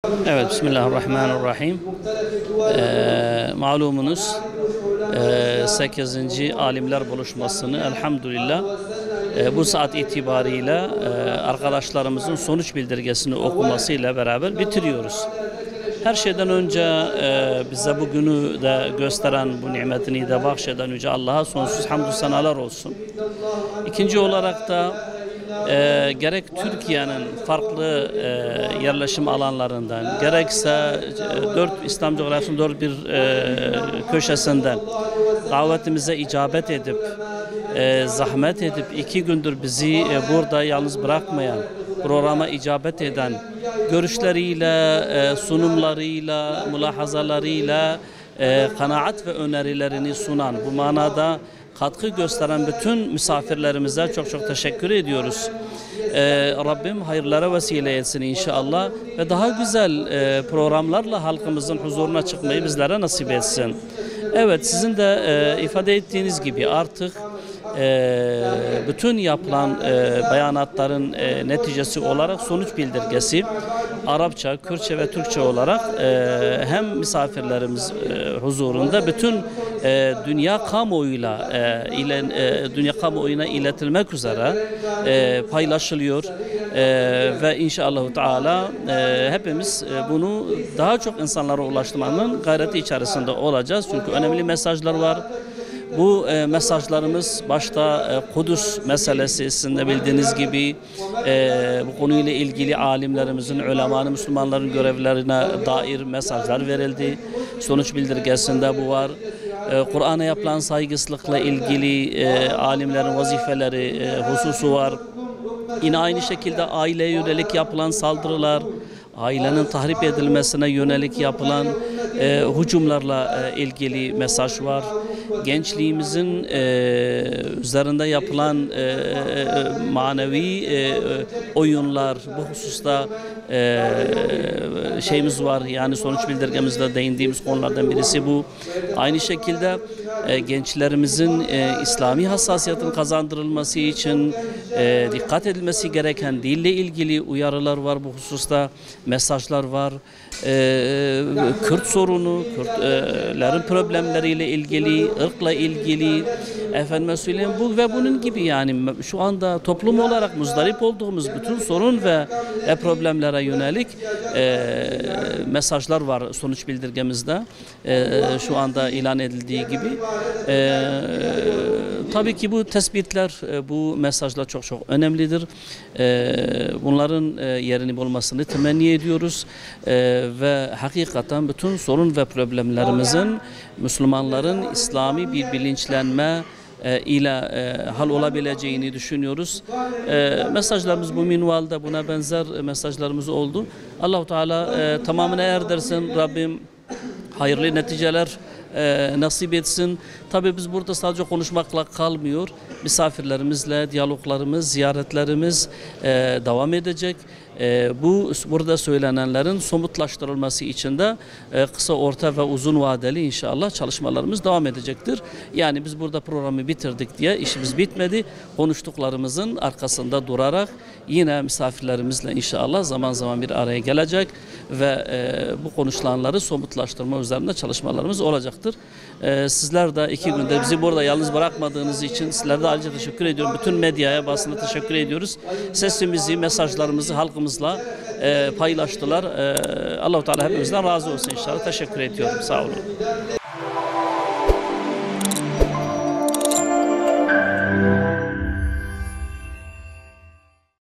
Evet, Bismillahirrahmanirrahim. Malumunuz 8. Alimler Buluşması'nı elhamdülillah bu saat itibariyle arkadaşlarımızın sonuç bildirgesini okumasıyla beraber bitiriyoruz. Her şeyden önce bize bu günü de gösteren, bu nimetini de bahşeden Yüce Allah'a sonsuz hamdü senalar olsun. İkinci olarak da gerek Türkiye'nin farklı yerleşim alanlarından, gerekse İslam coğrafyasının dört bir köşesinden davetimize icabet edip, zahmet edip 2 gündür bizi burada yalnız bırakmayan, programa icabet eden, görüşleriyle, sunumlarıyla, mülahazalarıyla, kanaat ve önerilerini sunan, bu manada katkı gösteren bütün misafirlerimize çok çok teşekkür ediyoruz. Rabbim hayırlara vesile etsin inşallah ve daha güzel programlarla halkımızın huzuruna çıkmayı bizlere nasip etsin. Evet, sizin de ifade ettiğiniz gibi artık bütün yapılan beyanatların neticesi olarak sonuç bildirgesi Arapça, Kürtçe ve Türkçe olarak hem misafirlerimiz huzurunda bütün dünya kamuoyuna iletilmek üzere paylaşılıyor ve inşallah Teala hepimiz bunu daha çok insanlara ulaştırmanın gayreti içerisinde olacağız. Çünkü önemli mesajlar var. Bu mesajlarımız başta Kudüs meselesi, sizin de bildiğiniz gibi bu konuyla ilgili alimlerimizin, ulemanın, Müslümanların görevlerine dair mesajlar verildi. Sonuç bildirgesinde bu var. Kur'an'a yapılan saygısızlıkla ilgili alimlerin vazifeleri hususu var. Yine aynı şekilde aileye yönelik yapılan saldırılar, ailenin tahrip edilmesine yönelik yapılan hücumlarla ilgili mesaj var. Gençliğimizin üzerinde yapılan manevi oyunlar, bu hususta şeyimiz var. Yani sonuç bildirgemizde değindiğimiz konulardan birisi bu. Aynı şekilde gençlerimizin İslami hassasiyetin kazandırılması için dikkat edilmesi gereken dille ilgili uyarılar var bu hususta. Mesajlar var. Kürt sorunu, Kürtlerin problemleriyle ilgili, ırkla ilgili, efendime söyleyeyim bu ve bunun gibi, yani şu anda toplum olarak muzdarip olduğumuz bütün sorun ve problemlere yönelik mesajlar var sonuç bildirgemizde. Şu anda ilan edildiği gibi. Tabii ki bu tespitler, bu mesajlar çok çok önemlidir. Bunların yerini bulmasını temenni ediyoruz. Ve hakikaten bütün sorun ve problemlerimizin Müslümanların İslami bir bilinçlenme ile hal olabileceğini düşünüyoruz. Mesajlarımız bu minvalde, buna benzer mesajlarımız oldu. Allah-u Teala tamamına erdirsin. Rabbim hayırlı neticeler nasip etsin. Tabii biz burada sadece konuşmakla kalmıyor. Misafirlerimizle diyaloglarımız, ziyaretlerimiz devam edecek. Burada söylenenlerin somutlaştırılması için de kısa, orta ve uzun vadeli inşallah çalışmalarımız devam edecektir. Yani biz burada programı bitirdik diye işimiz bitmedi. Konuştuklarımızın arkasında durarak yine misafirlerimizle inşallah zaman zaman bir araya gelecek ve bu konuşulanları somutlaştırma üzerinde çalışmalarımız olacaktır. Sizler de 2 günde bizi burada yalnız bırakmadığınız için sizlere de ayrıca teşekkür ediyorum. Bütün medyaya, basına teşekkür ediyoruz. Sesimizi, mesajlarımızı halkımızla paylaştılar. Allah-u Teala hepimizden razı olsun inşallah. Teşekkür ediyorum. Sağ olun.